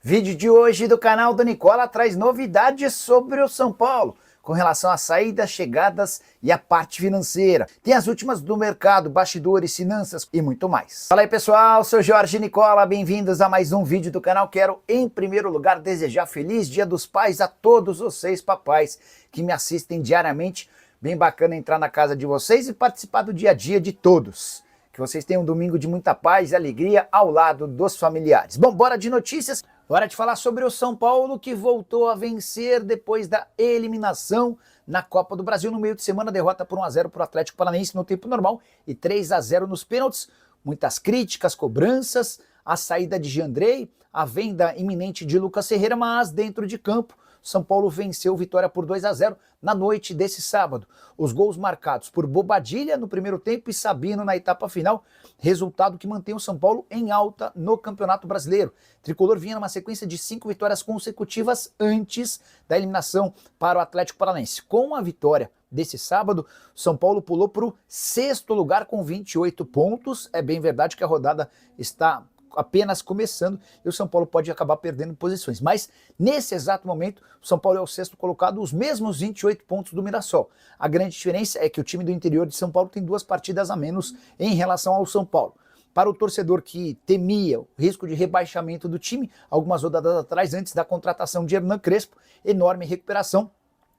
Vídeo de hoje do canal do Nicola traz novidades sobre o São Paulo, com relação às saídas, chegadas e a parte financeira. Tem as últimas do mercado, bastidores, finanças e muito mais. Fala aí pessoal, sou Jorge Nicola, bem-vindos a mais um vídeo do canal. Quero em primeiro lugar desejar feliz Dia dos Pais a todos vocês papais que me assistem diariamente. Bem bacana entrar na casa de vocês e participar do dia a dia de todos. Que vocês tenham um domingo de muita paz e alegria ao lado dos familiares. Bom, bora de notícias. Hora de falar sobre o São Paulo, que voltou a vencer depois da eliminação na Copa do Brasil. No meio de semana, derrota por 1-0 para o Atlético Paranaense no tempo normal e 3-0 nos pênaltis. Muitas críticas, cobranças, a saída de Jandrei, a venda iminente de Lucas Ferreira, mas dentro de campo, São Paulo venceu Vitória por 2-0 na noite desse sábado. Os gols marcados por Bobadilla no primeiro tempo e Sabino na etapa final, resultado que mantém o São Paulo em alta no Campeonato Brasileiro. Tricolor vinha numa sequência de 5 vitórias consecutivas antes da eliminação para o Atlético Paranaense. Com a vitória desse sábado, São Paulo pulou para o 6º lugar com 28 pontos. É bem verdade que a rodada está apenas começando e o São Paulo pode acabar perdendo posições, mas nesse exato momento o São Paulo é o 6º colocado, os mesmos 28 pontos do Mirassol. A grande diferença é que o time do interior de São Paulo tem 2 partidas a menos em relação ao São Paulo. Para o torcedor que temia o risco de rebaixamento do time, algumas rodadas atrás, antes da contratação de Hernan Crespo, enorme recuperação.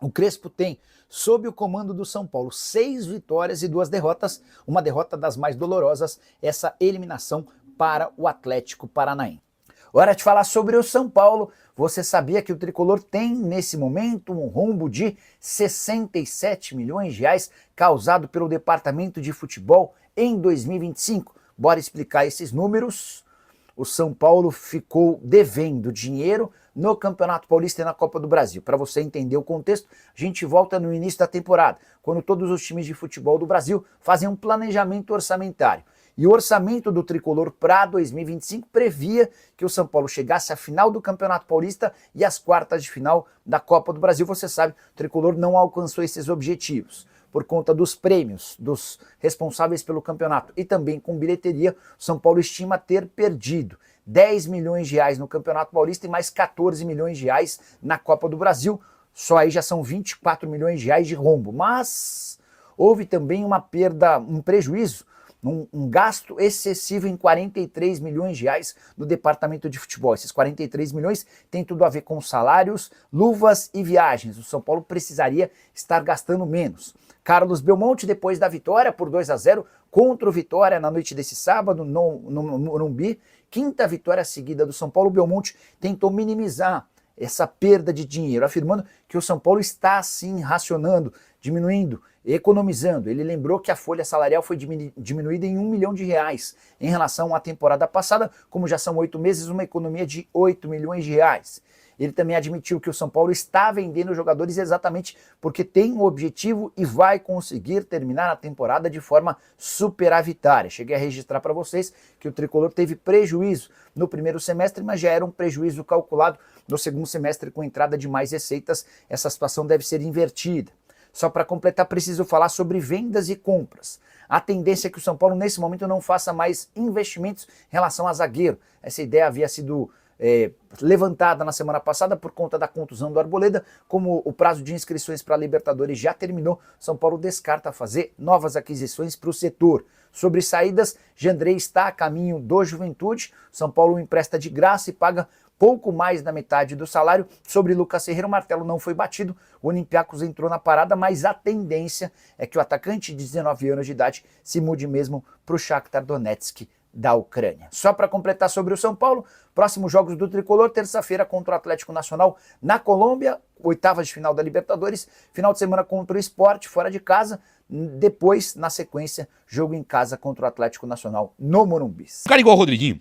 O Crespo tem, sob o comando do São Paulo, 6 vitórias e 2 derrotas, uma derrota das mais dolorosas, essa eliminação para o Atlético Paranaense. Hora de falar sobre o São Paulo. Você sabia que o Tricolor tem, nesse momento, um rombo de 67 milhões de reais causado pelo Departamento de Futebol em 2025? Bora explicar esses números. O São Paulo ficou devendo dinheiro no Campeonato Paulista e na Copa do Brasil. Para você entender o contexto, a gente volta no início da temporada, quando todos os times de futebol do Brasil fazem um planejamento orçamentário. E o orçamento do Tricolor para 2025 previa que o São Paulo chegasse à final do Campeonato Paulista e às quartas de final da Copa do Brasil. Você sabe, o Tricolor não alcançou esses objetivos. Por conta dos prêmios dos responsáveis pelo campeonato e também com bilheteria, o São Paulo estima ter perdido 10 milhões de reais no Campeonato Paulista e mais 14 milhões de reais na Copa do Brasil. Só aí já são 24 milhões de reais de rombo. Mas houve também uma perda, um prejuízo, um gasto excessivo em 43 milhões de reais no departamento de futebol. Esses 43 milhões tem tudo a ver com salários, luvas e viagens. O São Paulo precisaria estar gastando menos. Carlos Belmonte, depois da vitória por 2-0 contra o Vitória na noite desse sábado no Morumbi, 5ª vitória seguida do São Paulo, Belmonte tentou minimizar essa perda de dinheiro, afirmando que o São Paulo está sim racionando, diminuindo, economizando. Ele lembrou que a folha salarial foi diminuída em 1 milhão de reais em relação à temporada passada, como já são 8 meses, uma economia de 8 milhões de reais. Ele também admitiu que o São Paulo está vendendo jogadores exatamente porque tem um objetivo e vai conseguir terminar a temporada de forma superavitária. Cheguei a registrar para vocês que o Tricolor teve prejuízo no primeiro semestre, mas já era um prejuízo calculado no segundo semestre com entrada de mais receitas. Essa situação deve ser invertida. Só para completar, preciso falar sobre vendas e compras. A tendência é que o São Paulo, nesse momento, não faça mais investimentos em relação a zagueiro. Essa ideia havia sido levantada na semana passada por conta da contusão do Arboleda. Como o prazo de inscrições para a Libertadores já terminou, São Paulo descarta fazer novas aquisições para o setor. Sobre saídas, Jandrei está a caminho do Juventude. São Paulo empresta de graça e paga pouco mais da metade do salário. Sobre Lucas Ferreira, o martelo não foi batido, o Olympiacos entrou na parada, mas a tendência é que o atacante de 19 anos de idade se mude mesmo para o Shakhtar Donetsk da Ucrânia. Só para completar sobre o São Paulo, próximos jogos do Tricolor, terça-feira contra o Atlético Nacional na Colômbia, 8ª de final da Libertadores, final de semana contra o Sport, fora de casa, depois, na sequência, jogo em casa contra o Atlético Nacional no Morumbi. Um cara igual o Rodriguinho,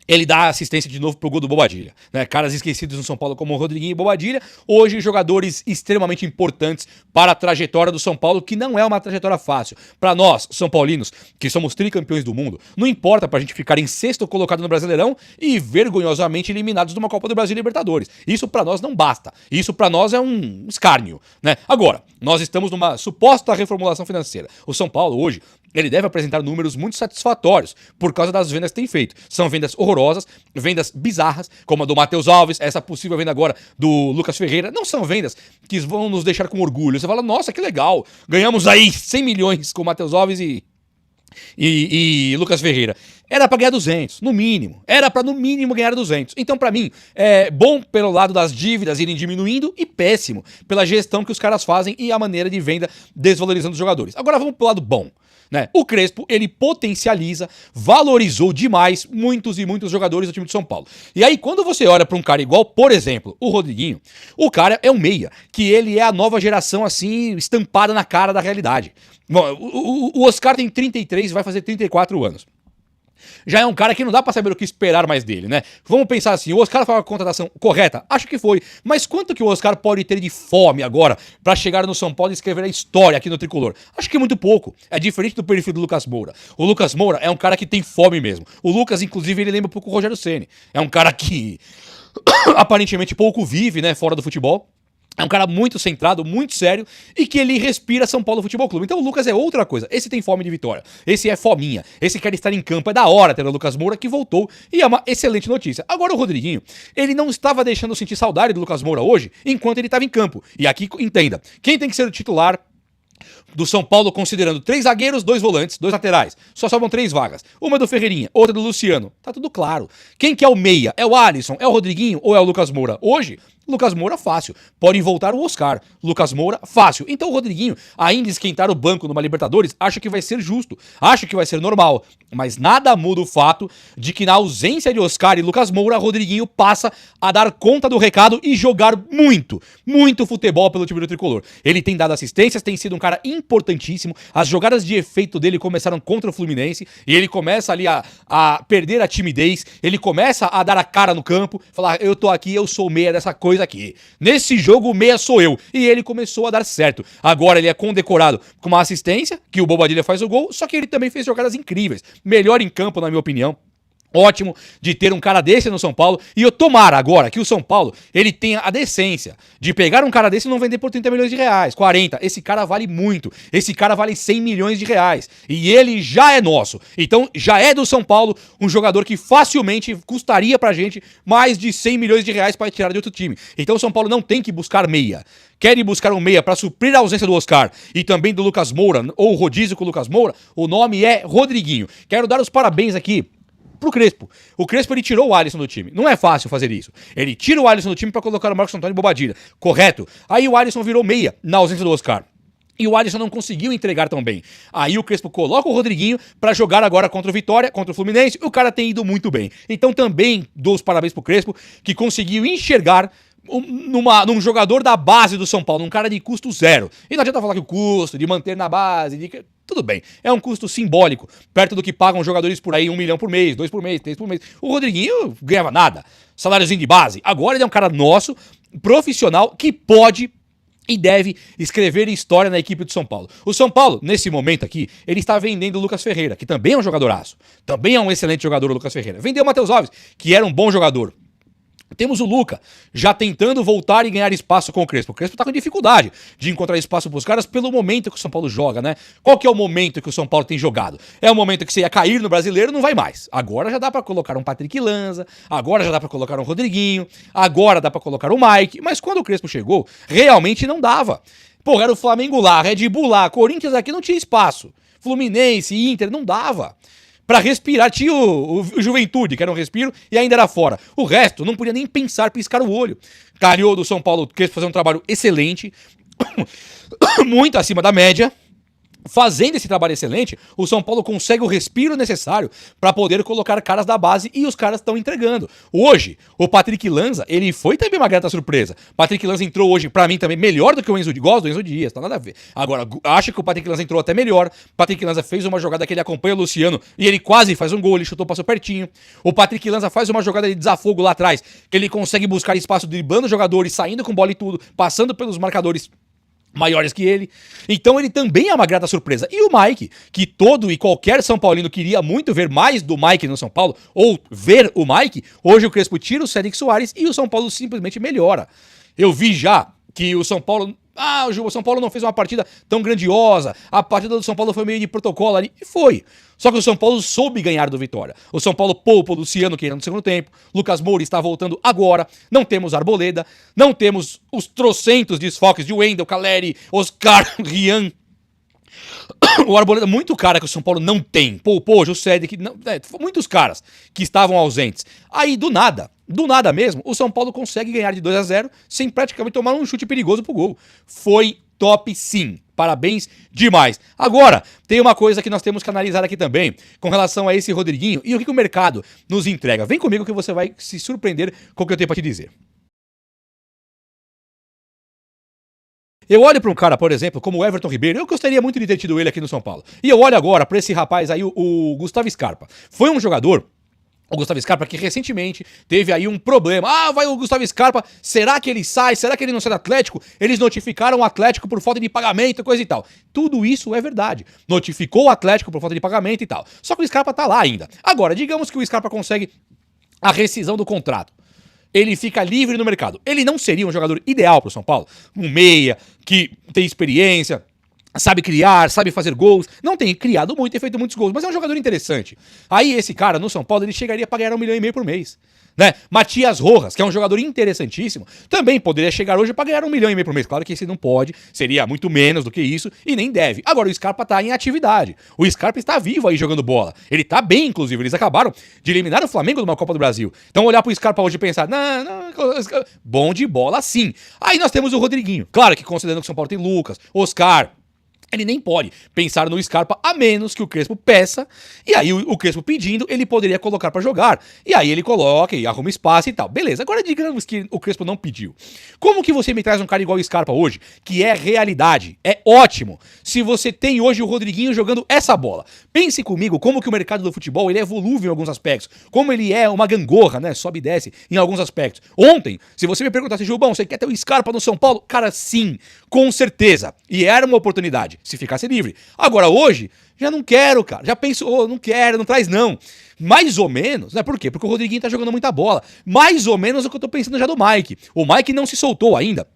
ele dá assistência de novo pro gol do Bobadilla, né? Caras esquecidos no São Paulo como o Rodriguinho e Bobadilla, hoje jogadores extremamente importantes para a trajetória do São Paulo, que não é uma trajetória fácil. Para nós, São Paulinos, que somos tricampeões do mundo, não importa pra gente ficar em 6º colocado no Brasileirão e vergonhosamente eliminados de uma Copa do Brasil e Libertadores. Isso pra nós não basta. Isso pra nós é um escárnio, né? Agora, nós estamos numa suposta reformulação financeira. O São Paulo hoje ele deve apresentar números muito satisfatórios por causa das vendas que tem feito. São vendas horrorosas, vendas bizarras, como a do Matheus Alves, essa possível venda agora do Lucas Ferreira. Não são vendas que vão nos deixar com orgulho. Você fala, nossa, que legal, ganhamos aí 100 milhões com o Matheus Alves e Lucas Ferreira. Era pra ganhar 200, no mínimo. Era pra no mínimo ganhar 200. Então, pra mim, é bom pelo lado das dívidas irem diminuindo e péssimo pela gestão que os caras fazem e a maneira de venda desvalorizando os jogadores. Agora vamos pro lado bom. Né? O Crespo, ele potencializa, valorizou demais muitos e muitos jogadores do time de São Paulo. E aí, quando você olha para um cara igual, por exemplo, o Rodriguinho, o cara é um meia, que ele é a nova geração, assim, estampada na cara da realidade. Bom, o Oscar tem 33, vai fazer 34 anos. Já é um cara que não dá pra saber o que esperar mais dele, né? Vamos pensar assim, o Oscar foi uma contratação correta? Acho que foi. Mas quanto que o Oscar pode ter de fome agora pra chegar no São Paulo e escrever a história aqui no Tricolor? Acho que muito pouco. É diferente do perfil do Lucas Moura. O Lucas Moura é um cara que tem fome mesmo. O Lucas, inclusive, ele lembra um pouco o Rogério Ceni. É um cara que aparentemente pouco vive, né, fora do futebol. É um cara muito centrado, muito sério e que ele respira São Paulo Futebol Clube. Então o Lucas é outra coisa. Esse tem fome de vitória. Esse é fominha. Esse quer estar em campo. É da hora ter o Lucas Moura que voltou e é uma excelente notícia. Agora o Rodriguinho, ele não estava deixando eu sentir saudade do Lucas Moura hoje enquanto ele estava em campo. E aqui, entenda, quem tem que ser o titular do São Paulo, considerando 3 zagueiros, 2 volantes, 2 laterais. Só sobram 3 vagas. Uma do Ferreirinha, outra do Luciano. Tá tudo claro. Quem que é o meia? É o Alisson? É o Rodriguinho? Ou é o Lucas Moura? Hoje, Lucas Moura, fácil. Pode voltar o Oscar. Lucas Moura, fácil. Então o Rodriguinho, ainda esquentar o banco numa Libertadores, acha que vai ser justo. Acha que vai ser normal. Mas nada muda o fato de que na ausência de Oscar e Lucas Moura, Rodriguinho passa a dar conta do recado e jogar muito, muito futebol pelo time do Tricolor. Ele tem dado assistências, tem sido um cara importantíssimo. As jogadas de efeito dele começaram contra o Fluminense e ele começa ali a perder a timidez. Ele começa a dar a cara no campo, falar, eu tô aqui, eu sou meia dessa coisa aqui. Nesse jogo, o meia sou eu. E ele começou a dar certo. Agora ele é condecorado com uma assistência, que o Bobadilla faz o gol, só que ele também fez jogadas incríveis. Melhor em campo, na minha opinião. Ótimo de ter um cara desse no São Paulo. E eu tomara agora que o São Paulo ele tenha a decência de pegar um cara desse e não vender por 30 milhões de reais, 40. Esse cara vale muito. Esse cara vale 100 milhões de reais. E ele já é nosso. Então já é do São Paulo um jogador que facilmente custaria pra gente mais de 100 milhões de reais para tirar de outro time. Então o São Paulo não tem que buscar meia. Quer ir buscar um meia para suprir a ausência do Oscar e também do Lucas Moura, ou rodízio com o Lucas Moura, o nome é Rodriguinho. Quero dar os parabéns aqui pro Crespo. O Crespo, ele tirou o Alisson do time. Não é fácil fazer isso. Ele tira o Alisson do time pra colocar o Marcos Antônio Bobadilla. Correto. Aí o Alisson virou meia na ausência do Oscar. E o Alisson não conseguiu entregar tão bem. Aí o Crespo coloca o Rodriguinho pra jogar agora contra o Vitória, contra o Fluminense. O cara tem ido muito bem. Então também dou os parabéns pro Crespo, que conseguiu enxergar num jogador da base do São Paulo, um cara de custo zero. E não adianta falar que o custo de manter na base, tudo bem, é um custo simbólico, perto do que pagam jogadores por aí, 1 milhão por mês, 2 por mês, 3 por mês. O Rodriguinho ganhava nada, saláriozinho de base. Agora ele é um cara nosso, profissional, que pode e deve escrever história na equipe do São Paulo. O São Paulo, nesse momento aqui, ele está vendendo o Lucas Ferreira, que também é um jogadoraço. Também é um excelente jogador, o Lucas Ferreira. Vendeu o Matheus Alves, que era um bom jogador. Temos o Luca, já tentando voltar e ganhar espaço com o Crespo. O Crespo tá com dificuldade de encontrar espaço pros caras pelo momento que o São Paulo joga, né? Qual que é o momento que o São Paulo tem jogado? É o momento que você ia cair no Brasileiro, não vai mais. Agora já dá pra colocar um Patrick Lanza, agora já dá pra colocar um Rodriguinho, agora dá pra colocar um Mike, mas quando o Crespo chegou, realmente não dava. Pô, era o Flamengo lá, Red Bull lá, Corinthians aqui não tinha espaço. Fluminense, Inter, não dava. Pra respirar, tinha o Juventude, que era um respiro, e ainda era fora. O resto, não podia nem pensar, piscar o olho. Calhou do São Paulo, quis fazer um trabalho excelente, muito acima da média. Fazendo esse trabalho excelente, o São Paulo consegue o respiro necessário para poder colocar caras da base e os caras estão entregando. Hoje, o Patrick Lanza, ele foi também uma grata surpresa. Patrick Lanza entrou hoje, para mim, também melhor do que o Enzo Dias. Gosto do Enzo Dias, tá nada a ver. Agora, acho que o Patrick Lanza entrou até melhor. Patrick Lanza fez uma jogada que ele acompanha o Luciano e ele quase faz um gol, ele chutou, passou pertinho. O Patrick Lanza faz uma jogada de desafogo lá atrás, que ele consegue buscar espaço driblando jogadores, saindo com bola e tudo, passando pelos marcadores maiores que ele. Então ele também é uma grata surpresa. E o Mike, que todo e qualquer São Paulino queria muito ver mais do Mike no São Paulo, ou ver o Mike, hoje o Crespo tira o Cédric Soares e o São Paulo simplesmente melhora. Eu vi já que o São Paulo Ah, o São Paulo não fez uma partida tão grandiosa, a partida do São Paulo foi meio de protocolo ali, e foi. Só que o São Paulo soube ganhar do Vitória. O São Paulo poupa o Luciano, que entra no segundo tempo, Lucas Moura está voltando agora, não temos Arboleda, não temos os trocentos desfoques de Wendel, Caleri, Oscar, Rian. O Arboleda, muito cara que o São Paulo não tem. Poupou, Juscelio, que não, muitos caras que estavam ausentes. Aí, do nada mesmo, o São Paulo consegue ganhar de 2-0 sem praticamente tomar um chute perigoso pro gol. Foi top sim. Parabéns demais. Agora, tem uma coisa que nós temos que analisar aqui também, com relação a esse Rodriguinho e o que o mercado nos entrega. Vem comigo que você vai se surpreender com o que eu tenho pra te dizer. Eu olho para um cara, por exemplo, como o Everton Ribeiro, eu gostaria muito de ter tido ele aqui no São Paulo. E eu olho agora para esse rapaz aí, o Gustavo Scarpa. Foi um jogador, o Gustavo Scarpa, que recentemente teve aí um problema. Ah, vai o Gustavo Scarpa, será que ele sai? Será que ele não sai do Atlético? Eles notificaram o Atlético por falta de pagamento, coisa e tal. Tudo isso é verdade. Notificou o Atlético por falta de pagamento e tal. Só que o Scarpa tá lá ainda. Agora, digamos que o Scarpa consegue a rescisão do contrato. Ele fica livre no mercado. Ele não seria um jogador ideal para o São Paulo? Um meia, que tem experiência, sabe criar, sabe fazer gols. Não tem criado muito, tem feito muitos gols, mas é um jogador interessante. Aí esse cara, no São Paulo, ele chegaria para ganhar 1,5 milhão por mês. Né? Matias Rojas, que é um jogador interessantíssimo, também poderia chegar hoje para ganhar 1,5 milhão por mês. Claro que esse não pode, seria muito menos do que isso e nem deve. Agora o Scarpa tá em atividade. O Scarpa está vivo aí jogando bola. Ele tá bem, inclusive. Eles acabaram de eliminar o Flamengo de uma Copa do Brasil. Então olhar pro Scarpa hoje e pensar, não, bom de bola sim. Aí nós temos o Rodriguinho. Claro que considerando que o São Paulo tem Lucas, Oscar, ele nem pode pensar no Scarpa a menos que o Crespo peça, e aí o Crespo pedindo, ele poderia colocar pra jogar. E aí ele coloca e arruma espaço e tal. Beleza, agora digamos que o Crespo não pediu. Como que você me traz um cara igual o Scarpa hoje, que é realidade, é ótimo, se você tem hoje o Rodriguinho jogando essa bola? Pense comigo como que o mercado do futebol ele é volúvel em alguns aspectos, como ele é uma gangorra, né, sobe e desce em alguns aspectos. Ontem, se você me perguntasse, Gilbão, você quer ter o Scarpa no São Paulo? Cara, sim, com certeza. E era uma oportunidade. Se ficasse livre. Agora, hoje, já não quero, cara. Já penso, não quero, não traz não. Mais ou menos, né? Por quê? Porque o Rodriguinho tá jogando muita bola. Mais ou menos o que eu tô pensando já do Mike. O Mike não se soltou ainda,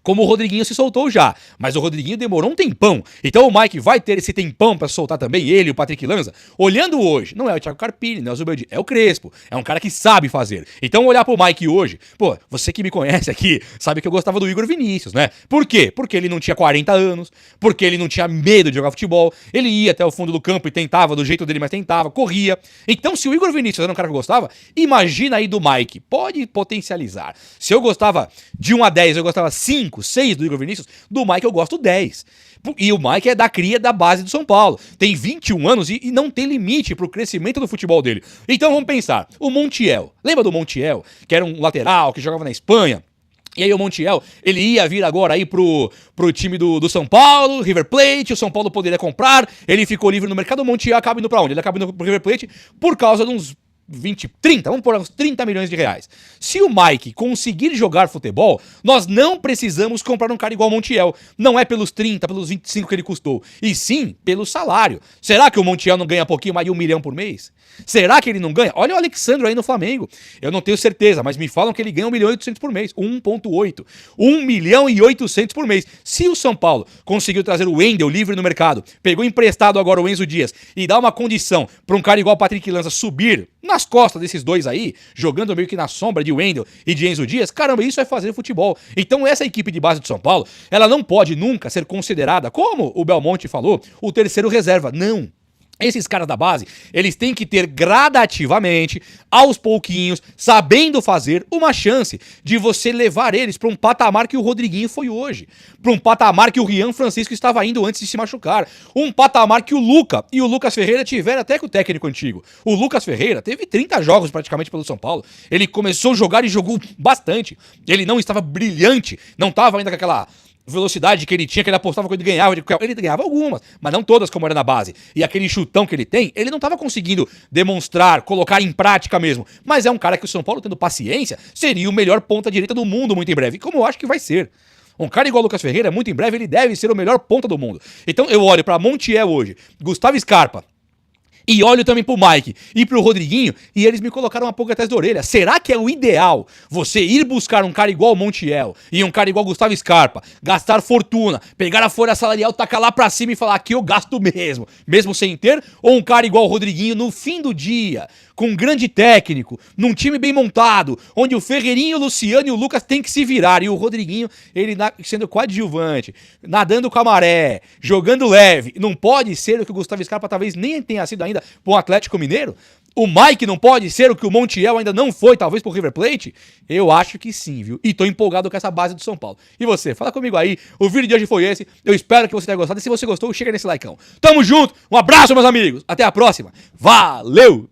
como o Rodriguinho se soltou já. Mas o Rodriguinho demorou um tempão. Então o Mike vai ter esse tempão pra soltar também, ele e o Patrick Lanza. Olhando hoje, não é o Thiago Carpini, não é o Zubeldia, é o Crespo. É um cara que sabe fazer. Então olhar pro Mike hoje, pô, você que me conhece aqui, sabe que eu gostava do Igor Vinícius, né? Por quê? Porque ele não tinha 40 anos, porque ele não tinha medo de jogar futebol, ele ia até o fundo do campo e tentava, do jeito dele, mas tentava, corria. Então se o Igor Vinícius era um cara que eu gostava, imagina aí do Mike. Pode potencializar. Se eu gostava de 1 a 10, eu gostava 5, 6 do Igor Vinícius, do Mike eu gosto 10. E o Mike é da cria da base do São Paulo. Tem 21 anos e não tem limite pro crescimento do futebol dele. Então vamos pensar, o Montiel. Lembra do Montiel? Que era um lateral, que jogava na Espanha? E aí o Montiel, ele ia vir agora aí pro time do São Paulo, River Plate, o São Paulo poderia comprar, ele ficou livre no mercado, o Montiel acaba indo pra onde? Ele acaba indo pro River Plate por causa de uns 30, vamos pôr uns 30 milhões de reais. Se o Mike conseguir jogar futebol, nós não precisamos comprar um cara igual o Montiel. Não é pelos 30, pelos 25 que ele custou, e sim pelo salário. Será que o Montiel não ganha pouquinho mais de 1 milhão por mês? Será que ele não ganha? Olha o Alexandre aí no Flamengo. Eu não tenho certeza, mas me falam que ele ganha 1 milhão e 800 por mês. 1,8. 1 milhão e 800 por mês. Se o São Paulo conseguiu trazer o Wendel livre no mercado, pegou emprestado agora o Enzo Dias e dá uma condição para um cara igual o Patrick Lanza subir nas costas desses dois aí, jogando meio que na sombra de Wendel e de Enzo Dias, caramba, isso é fazer futebol. Então essa equipe de base do São Paulo, ela não pode nunca ser considerada, como o Belmonte falou, o terceiro reserva. Não. Esses caras da base, eles têm que ter gradativamente, aos pouquinhos, sabendo fazer, uma chance de você levar eles para um patamar que o Rodriguinho foi hoje. Para um patamar que o Rian Francisco estava indo antes de se machucar. Um patamar que o Luca e o Lucas Ferreira tiveram até com o técnico antigo. O Lucas Ferreira teve 30 jogos praticamente pelo São Paulo. Ele começou a jogar e jogou bastante. Ele não estava brilhante, não estava ainda com aquela velocidade que ele tinha, que ele apostava quando ele ganhava algumas, mas não todas como era na base. E aquele chutão que ele tem, ele não estava conseguindo demonstrar, colocar em prática mesmo. Mas é um cara que o São Paulo, tendo paciência, seria o melhor ponta-direita do mundo muito em breve, como eu acho que vai ser. Um cara igual o Lucas Ferreira, muito em breve, ele deve ser o melhor ponta do mundo. Então eu olho para Montiel hoje, Gustavo Scarpa E olho também pro Mike e pro Rodriguinho, e eles me colocaram uma pulga atrás da orelha. Será que é o ideal você ir buscar um cara igual o Montiel e um cara igual o Gustavo Scarpa, gastar fortuna, pegar a folha salarial, tacar lá pra cima e falar que eu gasto mesmo sem ter? Ou um cara igual o Rodriguinho no fim do dia, com um grande técnico, num time bem montado, onde o Ferreirinho, o Luciano e o Lucas tem que se virar, e o Rodriguinho, ele sendo coadjuvante, nadando com a maré, jogando leve, não pode ser o que o Gustavo Scarpa talvez nem tenha sido ainda para o Atlético Mineiro? O Mike não pode ser o que o Montiel ainda não foi, talvez, pro River Plate? Eu acho que sim, viu? E tô empolgado com essa base do São Paulo. E você? Fala comigo aí. O vídeo de hoje foi esse. Eu espero que você tenha gostado. E se você gostou, chega nesse likeão. Tamo junto. Um abraço, meus amigos. Até a próxima. Valeu!